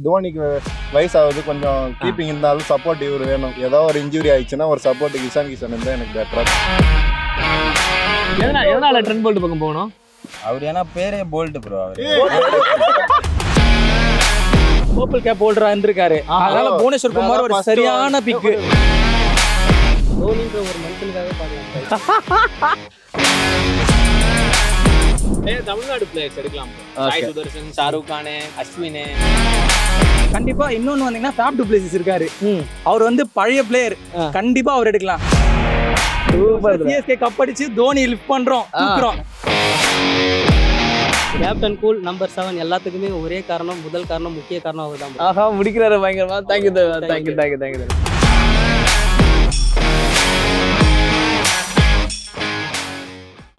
தோனிக்கு வயசாகுது, கொஞ்சம் கீப்பிங் இருந்தாலும் சப்போர்ட் இவர் வேணும். ஏதோ ஒரு இன்ஜுரி ஆயிடுச்சுன்னா ஒரு சப்போர்ட்டுக்கு இஷான் கிஷன் இருந்தால் எனக்கு பெட்டராக. எதனால ட்ரெண்ட் போல்ட் பக்கம் போகணும்? அவர் ஏன்னா பேரே போல்ட் ப்ரோ. அவர் பர்பிள் கேப் ஹோல்டரா இருந்திருக்காரு. அதனால புவனேஸ்வர் குமார் ஒரு சரியான பிக். தோனின்ற ஒரு மனுஷனுக்காக பார்க்கலாம். தமிழ்நாடு பிளேயர்ஸ் எடுக்கலாம். சாய் சுதர்சன், ஷாருக் கான், அஸ்வின். கண்டிப்பா இன்னொன்னு வந்தீங்கன்னா ஃபேப் டு பிளேசஸ் இருக்காரு. அவர் வந்து பழைய பிளேயர். கண்டிப்பா அவர் எடுக்கலாம். சிஎஸ்கே கப் அடிச்சு தோனி லிஃப்ட் பண்றோம், தூக்குறோம். கேப்டன் கூல் நம்பர் 7 எல்லாத்துக்குமே ஒரே காரணம், முதல் காரணம், முக்கிய காரணம் அவர் தான். ஆஹா, முடிக்கிறாரு பயங்கரமா. தேங்க்யூ.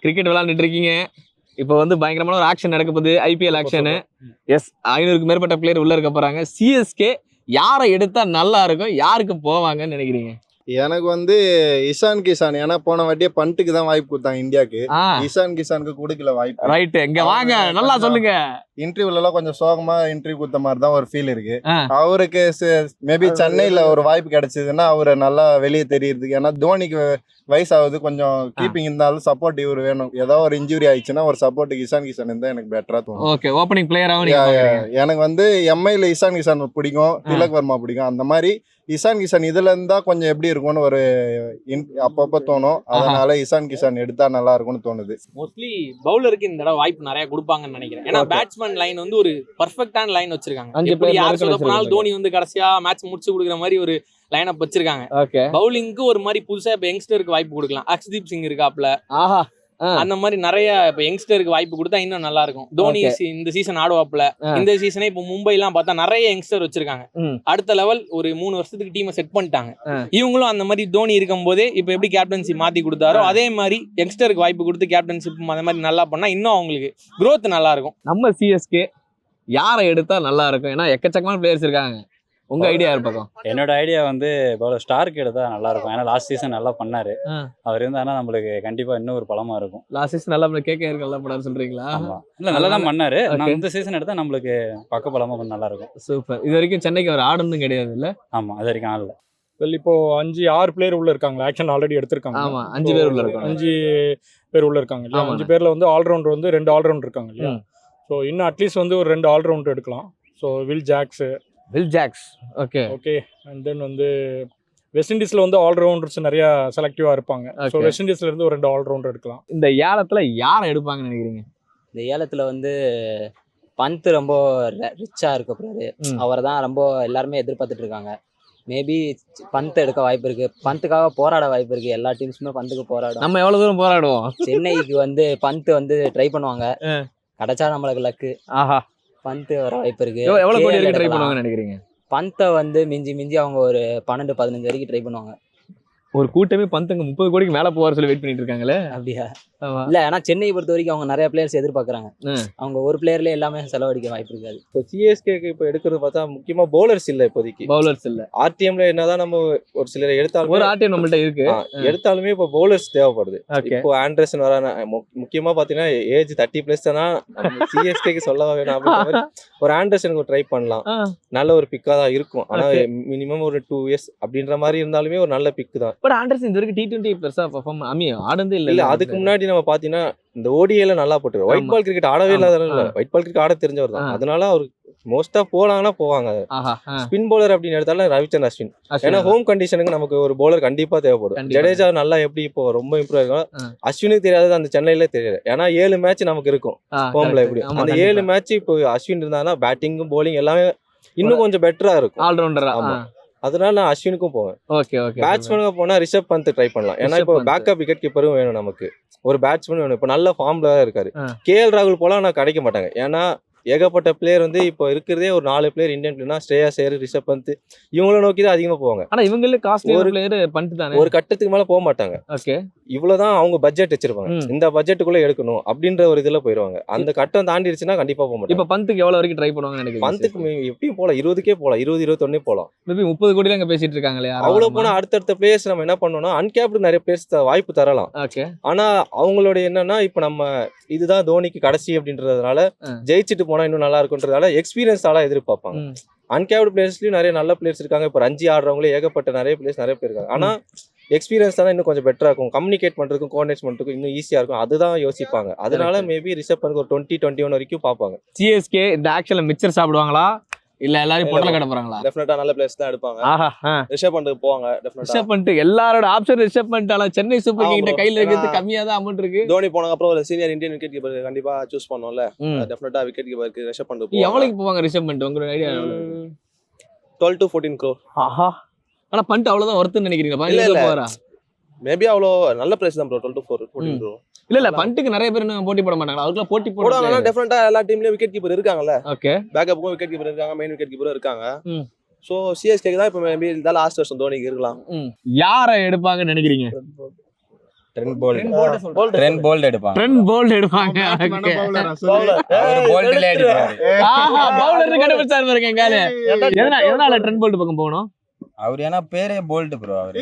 கிரிக்கெட் விளையாண்டுட்டு இருக்கீங்க. இப்போ வந்து பயங்கரமான ஒரு ஆக்ஷன் நடக்க போகுது. IPL action. எஸ், 500க்கு மேற்பட்ட பிளேயர் உள்ள இருக்க போறாங்க. சிஎஸ்கே யாரை எடுத்தா நல்லா இருக்கும், யாருக்கு போவாங்கன்னு நினைக்கிறீங்க? எனக்கு வந்து இஷான் கிஷான். ஏன்னா போன வாட்டியே பண்ட்டுக்கு தான் வாய்ப்பு கொடுத்தாங்க இந்தியாவுக்கு. இஷான் கிஷானுக்கு கொடுக்கல வாய்ப்பு. ரைட், இங்க வாங்க, நல்லா சொல்லுங்க. இன்டர்வியூல எல்லாம் கொஞ்சம் சோகமா இன்டர்வியூ கொடுத்த மாதிரி தான் ஒரு ஃபீல் இருக்கு. அவருக்கு மேபி சென்னையில ஒரு வாய்ப்பு கிடைச்சதுன்னா அவரை நல்லா வெளியே தெரியறதுக்கு. ஏன்னா தோனிக்கு வயசாகுது, கொஞ்சம் கீப்பிங் இருந்தாலும் சப்போர்ட் இவர் வேணும். ஏதோ ஒரு இன்ஜுரி ஆயிடுச்சுன்னா ஒரு சப்போர்ட்டுக்கு இஷான் கிஷன் இருந்தா எனக்கு பெட்டரா தோணும். ஓகே, ஓப்பனிங் பிளேயராவும் எனக்கு வந்து எம்ஐல இஷான் கிஷான் பிடிக்கும், திலக் வர்மா பிடிக்கும். அந்த மாதிரி இஷான் கிஷான் இதுல இருந்தா கொஞ்சம் எப்படி இருக்கும்னு ஒரு அப்பப்ப தோணும். அதனால இஷான் கிஷான் எடுத்தா நல்லா இருக்கும்னு தோணுது. மோஸ்ட்லி பவுலருக்கு இந்த தடவை வாய்ப்பு நிறைய கொடுப்பாங்கன்னு நினைக்கிறேன். ஏன்னா பேட்ஸ்மேன் லைன் வந்து ஒரு பர்ஃபெக்டான லைன் வச்சிருக்காங்க. எப்படி யார் சொல்ல போனாலும் தோனி வந்து கடைசியா மேட்ச் முடிச்சு கொடுக்குற மாதிரி ஒரு லைன் அப் வச்சிருக்காங்க. பவுலிங்க்கு ஒரு மாதிரி புதுசா இப்ப யங்ஸ்டருக்கு வாய்ப்பு கொடுக்கலாம். அக்ஷ்தீப் சிங் இருக்காப்ல, அந்த மாதிரி நிறைய இப்ப யங்ஸ்டருக்கு வாய்ப்பு கொடுத்தா இன்னும் நல்லா இருக்கும். தோனி இந்த சீசன் ஆடுவாப்ல. இந்த சீசனே இப்ப மும்பை எல்லாம் பார்த்தா நிறைய யங்ஸ்டர் வச்சிருக்காங்க. அடுத்த லெவல் ஒரு 3 வருஷத்துக்கு டீமை செட் பண்ணிட்டாங்க. இவங்களும் அந்த மாதிரி தோனி இருக்கும் போதே இப்ப எப்படி கேப்டன்சி மாத்தி கொடுத்தாரோ அதே மாதிரி யங்ஸ்டருக்கு வாய்ப்பு கொடுத்து கேப்டன்ஷிப் அந்த மாதிரி நல்லா பண்ணா இன்னும் அவங்களுக்கு growth நல்லா இருக்கும். நம்ம சிஎஸ்கே யாரை எடுத்தா நல்லா இருக்கும்? ஏன்னா எக்கச்சக்கமான பிளேயர்ஸ் இருக்காங்க. உங்க ஐடியா இருப்போம். என்னோட ஐடியா வந்து ஸ்டார்க் எடுத்தா நல்லா இருக்கும். ஏன்னா லாஸ்ட் சீசன் நல்லா பண்ணாரு. அவர் இருந்தாருன்னா நம்மளுக்கு கண்டிப்பா இன்னும் ஒரு பலமா இருக்கும். லாஸ்ட் சீசன் நல்லா கேட்க நல்லா பண்ணாரு சொல்றீங்களா? இல்ல நல்லா தான் பண்ணாரு. இந்த சீசன் எடுத்தா நம்மளுக்கு பக்க பலமா கொஞ்சம் நல்லா இருக்கும். சூப்பர். இது வரைக்கும் சென்னைக்கு அவர் ஆடுனதும் கிடையாது இல்ல? ஆமா, அது வரைக்கும் ஆடல. இப்போ 5-6 பிளேயர் உள்ள இருக்காங்க. ஆக்ஷன் ஆல்ரெடி எடுத்திருக்காங்க. ஆமா, 5 பேர் உள்ள இருக்காங்க. 5 பேர் உள்ள இருக்காங்க இல்லையா? 5 பேர்ல வந்து ஆல்ரவுண்டர் வந்து 2 ஆல்ரவுண்டர் இருக்காங்க இல்லையா? ஸோ இன்னும் அட்லீஸ்ட் வந்து ஒரு 2 ஆல்ரவுண்டர் எடுக்கலாம். So Will Jacks okay. And then வந்து வெஸ்ட் இண்டீஸ்ல வந்து ஆல்ரவுண்டர்ஸ் நிறைய செலக்டிவா இருப்பாங்க. ஸோ வெஸ்ட் இண்டீஸ்ல இருந்து ஒரு 2 ஆல்ரவுண்டர் எடுக்கலாம். இந்த ஏலத்துல யாரை எடுப்பாங்கன்னு நினைக்கிறீங்க? இந்த ஏலத்துல வந்து பந்த் ரொம்ப ரிச்சா இருக்க போறாரு. அவரை தான் ரொம்ப எல்லாருமே எதிர்பார்த்துட்டு இருக்காங்க. மேபி பந்த் எடுக்க வாய்ப்பு இருக்கு. பந்துக்காக போராட வாய்ப்பு இருக்கு. எல்லா டீம்ஸுமே பந்துக்கு போராடும். நம்ம எவ்வளவு தூரம் போராடுவோம்? சென்னைக்கு வந்து பந்த் வந்து ட்ரை பண்ணுவாங்க. கிடைச்சா நம்மளுக்கு லக்கு. பந்த் வர வாய்ப்பு இருக்கு. எவ்வளவு கோடி வரைக்கும் ட்ரை பண்ணுவாங்கன்னு நினைக்கிறீங்க? பந்தை வந்து மிஞ்சி அவங்க ஒரு 12-15 வரைக்கும் ட்ரை பண்ணுவாங்க. ஒரு கூட்டமே பந்தங்க 30 கோடிக்கு மேல போவார் சொல்லி வெயிட் பண்ணிட்டு இருக்காங்களே. அப்படியா? இல்ல, ஏன்னா சென்னையை பொறுத்த வரைக்கும் அவங்க நிறைய பிளேயர்ஸ் எதிர்பார்க்கறாங்க. அவங்க ஒரு பிளேயர்ல எல்லாமே செலவழிக்க வாய்ப்பு இருக்காது. இப்போ சிஎஸ்கேக்கு இப்போ எடுக்கிறது பார்த்தா முக்கியமா பவுலர்ஸ் இல்ல. இப்போதைக்கு பவுலர்ஸ் இல்ல. ஆர்டிஎம்ல என்னதான் நம்ம ஒரு சிலர் எடுத்தாலும் ஒரு ஆர்டிஎம் நம்மள்ட்ட இருக்கு. எடுத்தாலுமே இப்போ பவுலர்ஸ் தேவைப்படுது. இப்போ ஆண்டர்சன் வர முக்கியமா பாத்தீங்கன்னா ஏஜ் 30+ தானா சிஎஸ்கேக்கு சொல்ல வேணும். அப்படி ஒரு ஆண்டர்சனுக்கு ட்ரை பண்ணலாம். நல்ல ஒரு பிக்கா தான் இருக்கும். ஆனா மினிமம் ஒரு 2 இயர்ஸ் அப்படின்ற மாதிரி இருந்தாலுமே ஒரு நல்ல பிக் தான். பட் ஆண்டர்சன் இது வரைக்கும் T20 பெருசா பெர்ஃபார்ம் ஆடுனதே இல்ல. அதுக்கு முன்னாடி நம்ம பாத்தீங்கன்னா இந்த ஓடிஏல நல்லா போட்டுரு. ஒயிட் பால் கிரிக்கெட் ஆடவே இல்லாதனால ஒயிட் பால் கிரிக்கெட் ஆட தெரிஞ்சவர் தான். அதனால அவர் மோஸ்டா போனாங்கன்னா போவாங்க. ஸ்பின் பவுலர் அப்படின்னு எடுத்தாலும் ரவிச்சந்திரன் அஸ்வின். ஏன்னா ஹோம் கண்டிஷனுக்கு நமக்கு ஒரு பவுலர் கண்டிப்பா தேவைப்படும். ஜடேஜா நல்லா எப்படி இப்போ ரொம்ப இம்ப்ரூவ் ஆகும். அஸ்வினுக்கு தெரியாதது அந்த சென்னையில தெரியாது. ஏன்னா 7 மேட்ச் நமக்கு இருக்கும் ஹோம்ல. எப்படி அந்த 7 மேட்ச் இப்போ அஸ்வின் இருந்தாங்கன்னா பேட்டிங்கும் பவுலிங் எல்லாமே இன்னும் கொஞ்சம் பெட்டரா இருக்கும். ஆல்ரவுண்டரா. அதனால நான் அஸ்வினுக்கும் போவேன். பேட்ஸ்மேனுக்கு போனா ரிஷப் பந்த் ட்ரை பண்ணலாம். ஏன்னா இப்போ பேக்கப் விக்கெட் கீப்பரும் வேணும் நமக்கு. ஒரு பேட்ஸ்மேன் வேணும். இப்போ நல்ல ஃபார்ம்ல இருக்காரு. KL ராகுல் போல நான் கிடைக்க மாட்டாங்க. ஏன்னா ஏகப்பட்ட பிளேயர் வந்து இப்போ இருக்கிறதே ஒரு 4 பிளேயர் இந்தியன் பிளேயர்னா ஸ்ரேயா சேர், ரிஷப் பந்த் இவங்கள நோக்கி தான் அதிகமா போவாங்க. ஆனா இவங்களே காஸ்ட்லி ஒரு பிளேயர் பந்த் தானே. ஒரு கட்டத்துக்கு மேல போக மாட்டாங்க. இவ்வளவுதான் அவங்க பட்ஜெட் வச்சிருப்பாங்க. இந்த பட்ஜெட்டுக்குள்ள எடுக்கணும் அப்படின்ற ஒரு இதுல போயிருவாங்க. அந்த கட்டம் தாண்டிடுச்சுன்னா கண்டிப்பா போக மாட்டாங்க. இப்ப பந்துக்கு எவ்வளவு வரைக்கும் ட்ரை பண்ணுவாங்க நினைக்கிறேன்? பந்துக்கு எப்படியும் போலாம் 20க்கே போலாம். 20-21 போலாம். மேபி 30 கோடி அங்க பேசிட்டு இருக்காங்களே. அவ்வளவு போனா அடுத்தடுத்த பிளேயர்ஸ் நம்ம என்ன பண்ணோம்னா அன்கேப்டு நிறைய பிளேயர்ஸ் வாய்ப்பு தரலாம். ஆனா அவங்களோட என்னன்னா இப்ப நம்ம இதுதான் தோனிக்கு கடைசி அப்படின்றதுனால ஜெயிச்சுட்டு போனா போனா இன்னும் நல்லா இருக்குன்றதால எக்ஸ்பீரியன்ஸ் ஆளா எதிர்பார்ப்பாங்க. அன்கேப்டு பிளேயர்ஸ்லயும் நிறைய நல்ல பிளேயர்ஸ் இருக்காங்க. இப்போ ரஞ்சி ஆடுறவங்களே ஏகப்பட்ட நிறைய பிளேயர்ஸ் நிறைய பேர் இருக்காங்க. ஆனா எக்ஸ்பீரியன்ஸ் தான் இன்னும் கொஞ்சம் பெட்டரா இருக்கும். கம்யூனிகேட் பண்றதுக்கும் கோஆர்டினேட் பண்றதுக்கும் இன்னும் ஈஸியா இருக்கும். அதுதான் யோசிப்பாங்க. அதனால மேபி ரிஷப் பண்ட் ஒரு 20-21 வரைக்கும் பார்ப்பாங்க. சிஎஸ்கே இந்த ஆக்சுவலா மிக்சர் சாப்பிடுவாங்களா இல்ல எல்லாரும் பொட்டல கடை போறாங்களா? டெஃபினட்டா நல்ல பிளேயர்ஸ் தான் எடுப்பாங்க. ரிஷப் பண்ட் போவாங்க டெஃபினட்டா. ரிஷப் பண்ட் எல்லாரோட ஆப்ஷன் ரிஷப் பண்ட். ஆனா சென்னை சூப்பர் கிங்ஸ் கையில இருக்கிறது கம்மியா தான் அமௌண்ட் இருக்கு. தோனி போனதுக்கு அப்புறம் ஒரு சீனியர் இந்தியன் விக்கெட் கீப்பர் கண்டிப்பா சூஸ் பண்ணுவோம்ல. டெஃபினட்டா விக்கெட் கீப்பருக்கு ரிஷப் பண்ட் போவாங்க. எவ்வளவுக்கு போவாங்க ரிஷப் பண்ட்? உங்க ஐடியா 12 to 14 crore. ஆனா பண்ட் அவ்வளவுதான் வர்த்துன்னு நினைக்கிறீங்களா? இல்ல போறா மேபி அவ்வளோ நல்ல பிரைஸ் தான் ப்ரோ. 12 to 14 crore. இல்ல பண்ட்டுக்கு நிறைய பேர் போட்டி போட மாட்டாங்களா? அதுக்குள்ள போட்டி போடுவாங்கன்னா டெஃபினட்டா எல்லா டீம்லயும் விக்கெட் கீப்பர் இருக்காங்கல்ல. ஓகே, பேக்கப்புக்கும் விக்கெட் கீப்பர் இருக்காங்க, மெயின் விக்கெட் கீப்பரும் இருக்காங்க. சோ சிஎஸ்கே தான் இப்போ மேபி இந்த லாஸ்ட் வருஷம் தோனிக்கு இருக்கலாம். யாரை எடுப்பாங்கன்னு நினைக்கிறீங்க? ட்ரெண்ட் போல்ட் எடுப்பாங்க. ட்ரெண்ட் போல்ட் எடுப்பாங்க. போல்ட்ல எடுப்பாங்க. பவுலர் கண்டுபிடிச்சாரு பாருங்க எங்கால. எதனால ட்ரெண்ட் போல்ட் பக்கம் போகணும்? அவர் ஏன்னா பேரே போல்ட் ப்ரோ. அவரு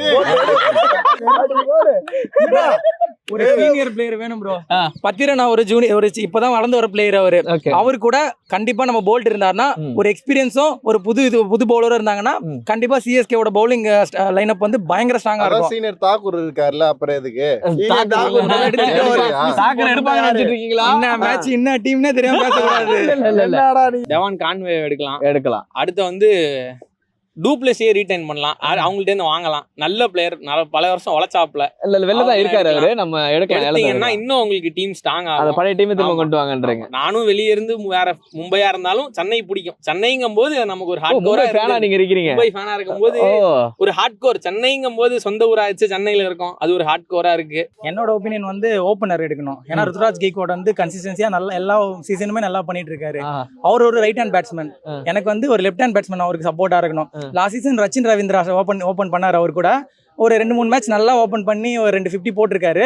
ஒரு சீனியர் பிளேயர் வேணும் ப்ரோ. பத்திரன் ஒரு ஜூனியர் ஒரு இப்பதான் வளர்ந்து ஒரு பிளேயர் அவரு. அவரு கூட கண்டிப்பா நம்ம போல்ட் இருந்தாருன்னா ஒரு எக்ஸ்பீரியன்ஸும் ஒரு புது பவுலரும் இருந்தாங்கன்னா கண்டிப்பா சிஎஸ்கே ஓட பவுலிங் லைனப் வந்து பயங்கர ஸ்ட்ராங்கா இருக்கும். சீனியர் தாக்கூர் இருக்காருல்ல, அப்புறம் எதுக்கு தாக்கூர் எடுப்பாங்கன்னு நினைச்சிட்டு இருக்கீங்களா? என்ன மேட்ச் என்ன டீம்னே தெரியாம பேசக்கூடாது. டெவான் கான்வே எடுக்கலாம். அடுத்து வந்து டூப்ளஸியே ரீடைன் பண்ணலாம். அவங்கள்ட்ட இருந்து வாங்கலாம். நல்ல பிளேயர், பல வருஷம் உழைச்சாப்ல வெளிலதான் இருக்காரு அவரு. நம்ம எடுக்கலாம். இன்னும் உங்களுக்கு டீம் ஸ்ட்ராங் ஆகும். பழைய டீம் திரும்ப கொண்டு வாங்கன்றீங்க. நானும் வெளியே இருந்து வேற மும்பையா இருந்தாலும் சென்னை பிடிக்கும். சென்னைங்கும் போது நமக்கு ஒரு ஹார்ட் கோரா ஃபேனா நீங்க இருக்கீங்க. மும்பை ஃபேனா இருக்கும் போது ஒரு ஹார்ட் கோர். சென்னைங்கும் போது சொந்த ஊராச்சு சென்னையில இருக்கும். அது ஒரு ஹார்ட் கோரா இருக்கு. என்னோட ஒப்பீனியன் வந்து ஓப்பனர் எடுக்கணும். ஏன்னா ருத்ராஜ் கெய்க்வாட் வந்து கன்சிஸ்டன்சியா நல்லா எல்லா சீசனுமே நல்லா பண்ணிட்டு இருக்காரு. அவர் ஒரு ரைட் ஹேண்ட் பேட்ஸ்மேன். எனக்கு வந்து ஒரு லெஃப்ட் ஹேண்ட் பேட்ஸ்மேன் அவருக்கு சப்போர்ட்டா இருக்கணும். Last season Rachin Ravindra open பண்ணாரு. அவர் கூட ஒரு 2-3 மேட்ச் நல்லா ஓபன் பண்ணி ஒரு 250 போட்டிருக்காரு.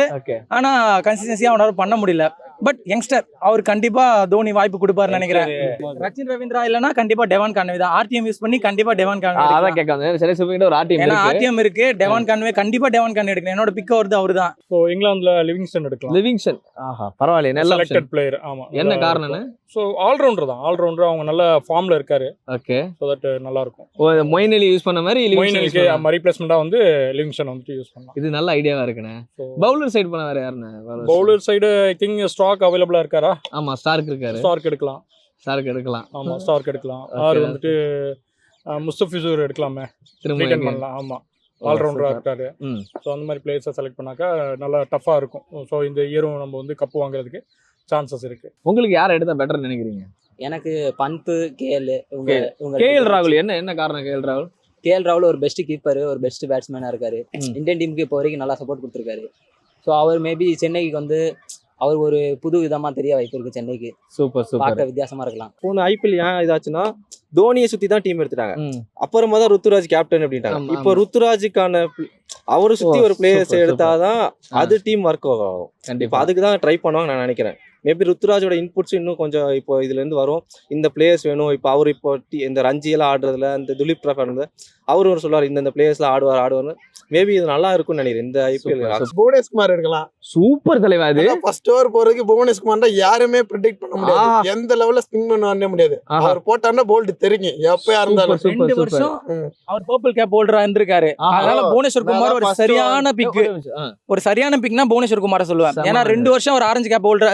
ஆனா கன்சிஸ்டன்சியா அவனால பண்ண முடியல. பட் யங்ஸ்டர் அவர் கண்டிப்பா தோனி வாய்ப்பு கொடுப்பாருன்னு நினைக்கிறேன். ரச்சின் ரவீந்திரா இல்லனா கண்டிப்பா டெவான் கான்வே தான். ஆர்டிஎம் யூஸ் பண்ணி கண்டிப்பா டெவான் கான்வே. அதான் கேட்காத சரி சூப்பர் ஒரு ஆர்டிஎம் இருக்கு. ஆர்டிஎம் இருக்கு. டெவான் கான்வே கண்டிப்பா டெவான் கான்வே எடுக்கணும். என்னோட பிக் வருது அவர்தான். சோ இங்கிலாந்துல லிவிங்ஸ்டன் எடுக்கலாம். லிவிங்ஸ்டன் பரவாயில்லை, நல்ல செலக்டட் பிளேயர். ஆமா, என்ன காரணம்னு? சோ ஆல்ரவுண்டர் தான். ஆல்ரவுண்டர் அவங்க நல்ல ஃபார்ம்ல இருக்காரு. ஓகே, சோ தட் நல்லா இருக்கும். மொயின் அலி யூஸ் பண்ண மாதிரி மொயினலிக்கு ரீப்ளேஸ்மெண்டா வந்து லிவிங்ஸ்டன் வந்து யூஸ் பண்ணலாம். இது நல்ல ஐடியாவா இருக்குண்ணே. பவுலர் சைடு பண்ண வேற யாருண்ணே? Bowler side I think stock அவைலபிளா இருக்காரா? ஆமா, ஸ்டார்க் இருக்காரு. ஸ்டார்க் எடுக்கலாம். ஆமா, ஸ்டார்க் எடுக்கலாம். ஆர் வந்துட்டு முஸ்தபிசூர் எடுக்கலாமே, ரிட்டர்ன் பண்ணலாம். ஆமா, ஆல்ரவுண்டரா இருக்காரு. ஸோ அந்த மாதிரி பிளேயர்ஸை செலக்ட் பண்ணாக்கா நல்லா டஃபா இருக்கும். ஸோ இந்த இயரும் நம்ம வந்து கப்பு வாங்குறதுக்கு சான்சஸ் இருக்கு. உங்களுக்கு யாரை எடுத்தா பெட்டர் நினைக்கிறீங்க? எனக்கு பந்த், கேஎல். கேஎல் ராகுல் என்ன காரணம்? கேஎல் ராகுல் ஒரு பெஸ்ட் கீப்பர், ஒரு பெஸ்ட் பேட்ஸ்மேனா இருக்காரு. இந்தியன் டீமுக்கு இப்போ வரைக்கும் நல்லா சப்போர்ட் கொடுத்துருக்காரு. ஸோ அவர் மேபி சென்னைக்கு வந்து அவர் ஒரு புது விதமா தெரிய வாய்ப்பு இருக்கு. சென்னைக்கு சூப்பர் பார்க்க வித்தியாசமா இருக்கலாம். போன ஐபிஎல் ஏன் இதாச்சுன்னா தோனியை சுத்தி தான் டீம் எடுத்துட்டாங்க. அப்புறமா தான் ருத்துராஜ் கேப்டன் அப்படின்ட்டாங்க. இப்போ ருத்துராஜுக்கான அவரை சுத்தி ஒரு பிளேயர்ஸ் எடுத்தாதான் அது டீம் ஒர்க் ஆகும். கண்டிப்பா அதுக்கு தான் ட்ரை பண்ணுவாங்க நான் நினைக்கிறேன். மேபி ருத்துராஜோட இன்புட்ஸ் இன்னும் கொஞ்சம் இப்போ இதுல இருந்து வரும். இந்த பிளேயர்ஸ் வேணும். இப்போ அவர் இப்போ இந்த ரஞ்சி எல்லாம் ஆடுறதுல இந்த துலீப் ட்ராஃபி அவரு ஒரு சொல்லுவார் இந்த பிளேயர்ஸ்லாம் ஆடுவார்னு. மேபி இது நல்லா இருக்கும்னு நினைக்கிறேன். இந்த ஐபிஎல் புவனேஷ்குமார் எடுக்கலாம். சூப்பர் தலைவா. அது ஃபர்ஸ்ட் ஓவர் போறதுக்கு புவனேஷ்குமார் யாருமே ப்ரெடிக்ட் பண்ண முடியாது. எந்த லெவல்ல ஸ்பின் பண்ண முடியாது. அவர் போட்டாருன்னா போல்ட் தெரியும் எப்பயா இருந்தாலும். 2 வருஷம் அவர் பர்பிள் கேப் ஹோல்டரா இருந்திருக்காரு. அதனால புவனேஸ்வர் குமார் ஒரு சரியான பிக். ஒரு சரியான பிக்னா புவனேஸ்வர் குமார சொல்லுவேன். ஏன்னா 2 வருஷம் ஒரு ஆரஞ்சு கேப் ஹோல்டரா,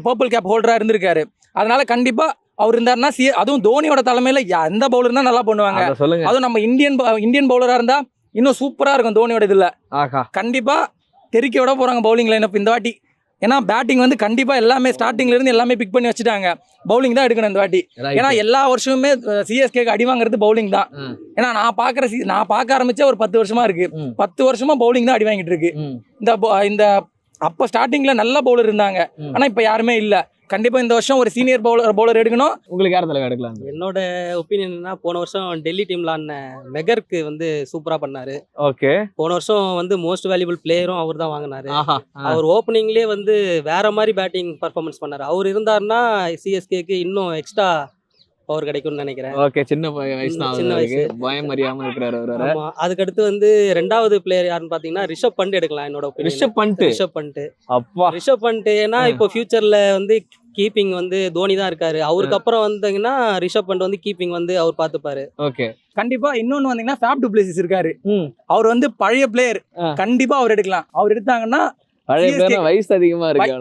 பர்பிள் கேப் ஹோல்டரா இருந்திருக்காரு. அதனால கண்டிப்பா அவர் இருந்தாருன்னா அதுவும் தோனியோட தலைமையில எந்த பவுலர் தான் நல்லா பண்ணுவாங்க. அதுவும் நம்ம இந்தியன் பவுலரா இருந்தா இன்னும் சூப்பரா இருக்கும் தோனியோட இதுல. கண்டிப்பா தெறிக்க விட போறாங்க பவுலிங் லைனப் இந்த வாட்டி. ஏன்னா பேட்டிங் வந்து கண்டிப்பா எல்லாமே ஸ்டார்டிங்ல இருந்து எல்லாமே பிக் பண்ணி வச்சுட்டாங்க. பவுலிங் தான் எடுக்கணும் இந்த வாட்டி. ஏன்னா எல்லா வருஷமுமே சிஎஸ்கேக்கு அடி வாங்குறது பவுலிங் தான். ஏன்னா நான் பார்க்க ஆரம்பிச்சா ஒரு 10 வருஷமா இருக்கு. 10 வருஷமா பவுலிங் தான் அடி வாங்கிட்டு இருக்கு. இந்த அப்ப ஸ்டார்டிங்ல நல்ல பவுலர் இருந்தாங்க. ஆனா இப்ப யாருமே இல்ல. கண்டிப்பா இந்த வருஷம் ஒரு சீனியர் பவுலர் எடுக்கணும். உங்களுக்கு யார தலைவர் எடுக்கலாம்? என்னோட ஒப்பீனியன்னா போன வருஷம் டெல்லி டீம்ல ஆன மெகருக்கு வந்து சூப்பரா பண்ணாரு. ஓகே, போன வருஷம் வந்து மோஸ்ட் வேல்யூபிள் பிளேயரும் அவர் தான் வாங்கினாரு. அவர் ஓப்பனிங்லேயே வந்து வேற மாதிரி பேட்டிங் பர்ஃபார்மன்ஸ் பண்ணாரு. அவர் இருந்தாருன்னா சிஎஸ்கேக்கு இன்னும் எக்ஸ்ட்ரா பவர் கிடைக்கும்னு நினைக்கிறேன். ஓகே, சின்ன வயசு பயம் அறியாம இருக்கிறாரு அவரு. அதுக்கடுத்து வந்து 2வது பிளேயர் யாருன்னு பாத்தீங்கன்னா ரிஷப் பண்ட் எடுக்கலாம். என்னோட ரிஷப் பண்ட். அப்பா ரிஷப் பண்ட் ஏன்னா இப்போ ஃபியூச்சர்ல வந்து கீப்பிங் வந்து தோனி தான் இருக்காரு. அவருக்கு அப்புறம் வந்தீங்கன்னா ரிஷப் பண்ட் வந்து கீப்பிங் வந்து அவர் பார்த்துப்பாரு. ஓகே. கண்டிப்பா இன்னொன்னு வந்தீங்கன்னா ஃபேப் டு பிளேசிஸ் இருக்காரு. அவர் வந்து பழைய பிளேயர், கண்டிப்பா அவர் எடுக்கலாம். அவர் எடுத்தாங்கன்னா பழைய பிளேயர் வயசு அதிகமா இருக்கு.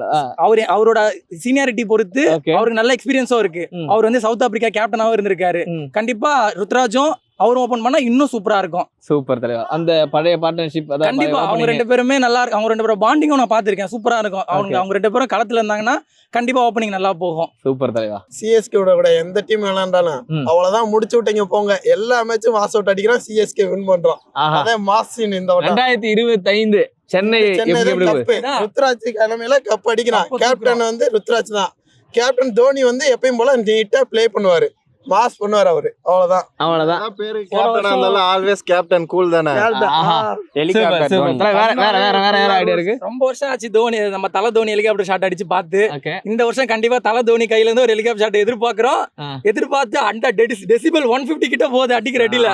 அவரோட சீனியாரிட்டி பொறுத்து அவருக்கு நல்ல எக்ஸ்பீரியன்ஸும் இருக்கு. அவர் வந்து சவுத் ஆப்பிரிக்கா கேப்டனாவும் இருந்திருக்காரு. கண்டிப்பா ருத்ராஜும் அவரும் ஓபன் பண்ணா இன்னும் சூப்பரா இருக்கும். சூப்பர் தலைவா. அந்த பழைய பார்ட்னர்ஷிப் கண்டிப்பா அவங்க 2 பேருமே நல்லா இருக்கு. அவங்க 2 பேரும் பாண்டிங்கும் நான் பாத்திருக்கேன், சூப்பரா இருக்கும். அவங்க 2 பேரும் களத்துல இருந்தாங்கன்னா கண்டிப்பா ஓப்பனிங் நல்லா போகும். சூப்பர் தலைவா. சிஎஸ்கே கூட எந்த டீம் விளையாண்டாலும் அவ்வளவுதான், முடிச்சு விட்டீங்க போங்க. எல்லா மேட்சும் வாஸ் அவுட் அடிக்கிறோம், சிஎஸ்கே வின் பண்றோம். அதே மாசின் இந்த 2025 சென்னை ருத்ராஜ் தலைமையில கப் அடிக்கிறான். கேப்டன் வந்து ருத்ராஜ் தான். கேப்டன் தோனி வந்து எப்பயும் போல நீட்டா பிளே பண்ணுவாரு, மாஸ் பண்ணுவார் அவரு. அவ்வளவுதான் பேரு கேப்டன் இருந்தாலும் ஆல்வேஸ் கேப்டன் கூல் தானே. வேற ஐடியா இருக்கு. ரொம்ப வருஷம் ஆச்சு தோனி, நம்ம தலை தோனி ஹெலிகாப்டர் ஷாட் அடிச்சு பார்த்து. இந்த வருஷம் கண்டிப்பா தலை தோனி கையில இருந்து ஒரு ஹெலிகாப்டர் ஷாட் எதிர்பார்க்கிறோம். எதிர்பார்த்து அந்த டெசிபல் 150 கிட்ட போகுது அடிக்கிற அடியில.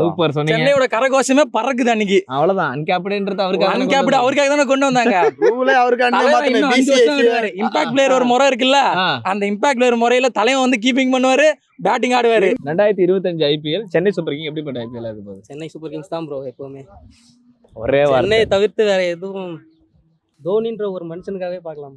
சூப்பர் சொன்னீங்க. சென்னையோட கரகோஷமே பறக்குது அன்னைக்கு. அவ்வளவுதான். அன்கேப்டன்றது அவருக்கு அன்கேப்ட் அவருக்காக தானே கொண்டு வந்தாங்க. இம்பாக்ட் பிளேயர் ஒரு முறை இருக்குல்ல, அந்த இம்பாக்ட் பிளேயர் முறையில தலைவன் வந்து கீப்பிங் பண்ணுவாரு, பேட்டிங் ஆடுவாரு. 2025 ஐபிஎல் சென்னை சூப்பர் கிங் எப்படிப்பட்ட ஐபிஎல் இருக்கு? சென்னை சூப்பர் கிங்ஸ் தான் ப்ரோ எப்பவுமே. ஒரே சென்னை தவிர்த்து வேற எதுவும் தோனின்ற ஒரு மனுஷனுக்காகவே பார்க்கலாம்.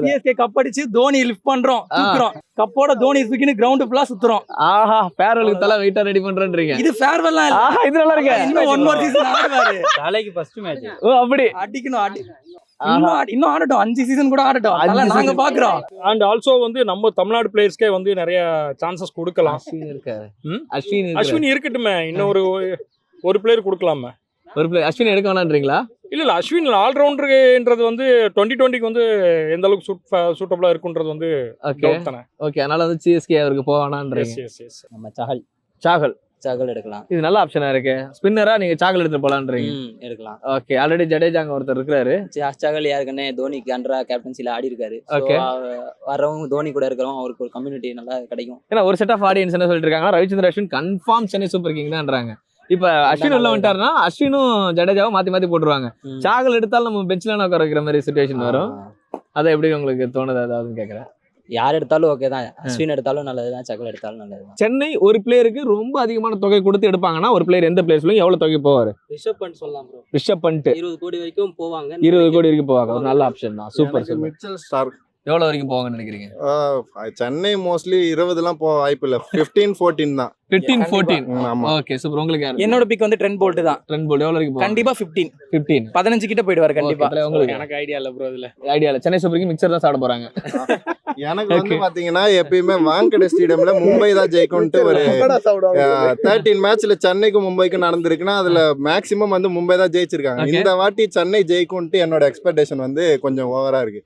சிஎஸ்கே கப் அடிச்சு தோனி லிஃப்ட் பண்றோம், தூக்குறோம். கப்போட தோனி தூக்கின்னு கிரவுண்ட் ஃபுல்லா சுத்துறோம். ஆஹா, ஃபேர்வெலுக்கு தலை வெயிட்டா ரெடி பண்றேன்றீங்க. இது ஃபேர்வெல்லாம் இல்ல. ஆஹா, இது நல்லா இருக்கு. இன்னும் ஒன் மோர் சீசன் ஆடுவாரு. தலைக்கு ஃபர்ஸ்ட் மேட்ச். ஓ அப்படி அடிக்கணும். இன்னும் ஆடட்டும், 5 சீசன் கூட ஆடட்டும், அதெல்லாம் நாங்க பாக்குறோம். அண்ட் ஆல்சோ வந்து நம்ம தமிழ்நாடு பிளேயர்ஸ்க்கே வந்து நிறைய சான்சஸ் கொடுக்கலாம். அஸ்வின் இருக்கட்டுமே, இன்னும் ஒரு பிளேயர் கொடுக்கலாமே. ஒரு பிளேயர் அஸ்வின் எடுக்க வேணான்றீங்களா? இல்ல அஸ்வின் ஆல்ரவுண்டர்ன்றது வந்து 2020க்கு வந்து எந்த அளவுக்கு சூட்டபிளா இருக்குன்றது வந்து ஓகே. அதனால வந்து சிஎஸ்கே அவருக்கு போவானான்றீங்க. நம்ம சாகல் எடுக்கலாம். இது நல்ல ஆப்ஷனா இருக்கு. ஸ்பின்னரா நீங்க சாகல் எடுத்து போலான்றீங்க. எடுக்கலாம். ஓகே. ஆல்ரெடி ஜடேஜாங்க ஒருத்தர் இருக்காரு. சாகல் யாருக்குன்னே தோனிக்கு அண்டரா கேப்டன்சில ஆடி இருக்காரு. வரவங்க தோனி கூட இருக்கிறோம், அவருக்கு ஒரு கம்யூனிட்டி நல்லா கிடைக்கும். ஏன்னா ஒரு செட் ஆஃப் ஆடியன்ஸ் என்ன சொல்லிட்டு இருக்காங்க, Ravichandran Ashwin confirm Chennai super king தான்ன்றாங்க. இப்ப அஸ்வின் உள்ள வந்துட்டாருன்னா அஸ்வினும் ஜடேஜாவும் மாத்தி போட்டுருவாங்க. சாகல் எடுத்தாலும் நம்ம பெஞ்ச்ல உட்கார வைக்கிற மாதிரி சிச்சுவேஷன் வரும். அதை எப்படி உங்களுக்கு தோணுது அதாவது கேட்கறேன். யார் எடுத்தாலும் ஓகே தான். அஸ்வின் எடுத்தாலும் நல்லதுதான், சாகல் எடுத்தாலும் நல்லதுதான். சென்னை ஒரு பிளேயருக்கு ரொம்ப அதிகமான தொகை கொடுத்து எடுப்பாங்கன்னா ஒரு பிளேயர் எந்த பிளேயர் சொல்லுங்க, எவ்வளவு தொகை போவாரு? ரிஷப் பண்ட் சொல்லலாம் ப்ரோ. ரிஷப் பண்ட் 20 கோடி வரைக்கும் போவாங்க. 20 கோடி வரைக்கும் போவாங்க. ஒரு நல்ல ஆப்ஷன் தான். சூப்பர். மிச்சல் ஸ்டார்க் எவ்வளவு வரைக்கும் போவாங்கன்னு நினைக்கிறீங்க? சென்னை மோஸ்ட்லி 20 போக வாய்ப்பு இல்ல. 15-14 தான். 15-14. Okay super. உங்களுக்கு என்னோட பிக் வந்து ட்ரெண்ட் போல்ட் தான். ட்ரெண்ட் போல்ட் எவ்வளவு வரைக்கும்? கண்டிப்பா 15 கிட்ட போயிடுவாரு கண்டிப்பா. உங்களுக்கு எனக்கு ஐடியா இல்ல ப்ரோ. இதுல ஐடியா இல்ல. சென்னை சூப்பர் கிங் மிக்சர் தான் சாப்பிட போறாங்க. எனக்கு வந்து பாத்தீங்கன்னா எப்பயுமே வாங்கடே ஸ்டேடியம்ல மும்பை தான் ஜெயிக்கும்ட்டு ஒரு 13 மேட்ச்ல சென்னைக்கும் மும்பைக்கும் நடந்திருக்குன்னா அதுல மேக்சிமம் வந்து மும்பை தான் ஜெயிச்சிருக்காங்க. இந்த வாட்டி சென்னை ஜெயிக்கும்ட்டு என்னோட எக்ஸ்பெக்டேஷன் வந்து கொஞ்சம் ஓவரா இருக்கு.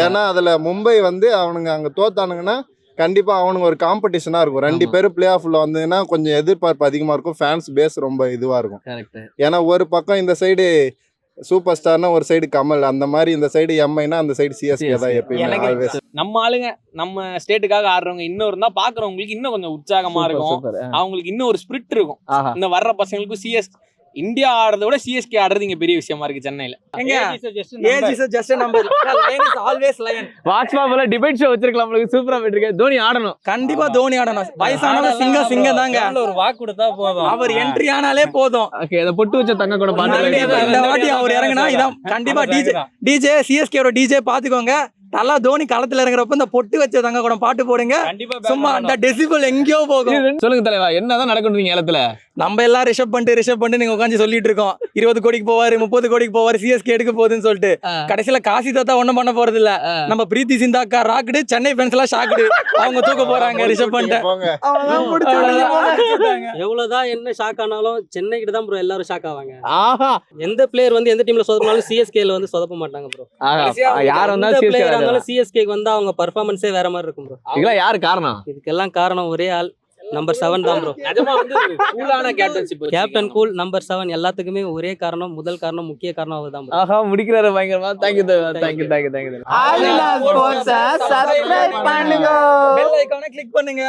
ஏன்னா அதுல மும்பை வந்து அவனுங்க அங்க தோத்தானுங்கன்னா கண்டிப்பா அவனுங்க ஒரு காம்படிஷனா இருக்கும். 2 பேரும் பிளே ஆஃப்ல வந்ததுன்னா கொஞ்சம் எதிர்பார்ப்பு அதிகமா இருக்கும். ஃபேன்ஸ் பேஸ் ரொம்ப இதுவா இருக்கும். ஏன்னா ஒரு பக்கம் இந்த சைடு சூப்பர் ஸ்டார்னா ஒரு சைடு கமல், அந்த மாதிரி இந்த சைடு எம்ஐனா அந்த சைடு சிஎஸ்கே தான் எப்பயுமே. நம்ம ஆளுங்க நம்ம ஸ்டேட்டுக்காக ஆடுறவங்க இன்னும் இருந்தா பாக்குறவங்களுக்கு இன்னும் கொஞ்சம் உற்சாகமா இருக்கும். அவங்களுக்கு இன்னும் ஒரு ஸ்பிரிட் இருக்கும். இந்த வர்ற பசங்களுக்கும் இந்தியா ஆடுறத விட சிஎஸ்கே ஆடுறது இங்க பெரிய விஷயமா இருக்கு சென்னையில. டிபேட் ஷோ வச்சிருக்கலாம். சூப்பரா போயிட்டு தோனி ஆடணும். கண்டிப்பா தோனி ஆடணும். வயசானவங்க சிங்கம் தாங்க. ஒரு வாக்கு கொடுத்தா போதும். அவர் என்ட்ரி ஆனாலே போதும். ஓகே. அத பொட்டு வச்ச தங்க கூட பாத்து இந்த வாட்டி அவர் இறங்கினா இதான் கண்டிப்பா. டிஜே சிஎஸ்கேவோட டிஜே பாத்துக்கோங்க. தலா தோனி களத்துல இறங்குறப்ப இந்த பொட்டு வச்ச தங்க கூட பாட்டு போடுங்க. சும்மா அந்த டெசிபிள் எங்கேயோ போகும். சொல்லுங்க தலைவா, என்னதான் நடக்கணும் ஏலத்துல? நம்ம எல்லாம் ரிஷப் பண்ணிட்டு நீங்க உட்காந்து சொல்லிட்டு இருக்கோம் 20 கோடிக்கு போவாரு, 30 கோடிக்கு போவாரு, சிஎஸ்கே எடுக்க போகுதுன்னு சொல்லிட்டு. கடைசியில காசி தாத்தா ஒண்ணும் பண்ண போறது இல்ல. நம்ம பிரீத்தி சிந்தாக்கா ராக்குடு, சென்னை ஃபேன்ஸ் எல்லாம் ஷாக்குடு. அவங்க தூக்க போறாங்க ரிஷப் பண்ணிட்டு. எவ்வளவுதான் என்ன ஷாக் ஆனாலும் சென்னை கிட்ட தான் ப்ரோ எல்லாரும் ஷாக் ஆவாங்க. எந்த பிளேயர் வந்து எந்த டீம்ல சொதப்பினாலும் சிஎஸ்கேல வந்து சொதப்ப மாட்டாங்க ப்ரோ. யார் வந்தாலும் சிஎஸ்கேக்கு வந்தா அவங்க பெர்ஃபார்மன்ஸே வேற மாதிரி இருக்கும் ப்ரோ. இதெல்லாம் யார் காரணம்? இதுக்கெல்லாம் காரணம் ஒரே ஆள், நம்பர் 7 தான் ப்ரோ. நிஜமா வந்து கூலான கேப்டன்ஷிப். கேப்டன் கூல், நம்பர் 7 எல்லாத்துக்குமே ஒரே காரணம், முதல் காரணம், முக்கிய காரணம் அவர் தான் ப்ரோ. ஆஹா, முடிக்கிறாரு பயங்கரமா. Thank you. பெல் ஐகானை கிளிக் பண்ணுங்க.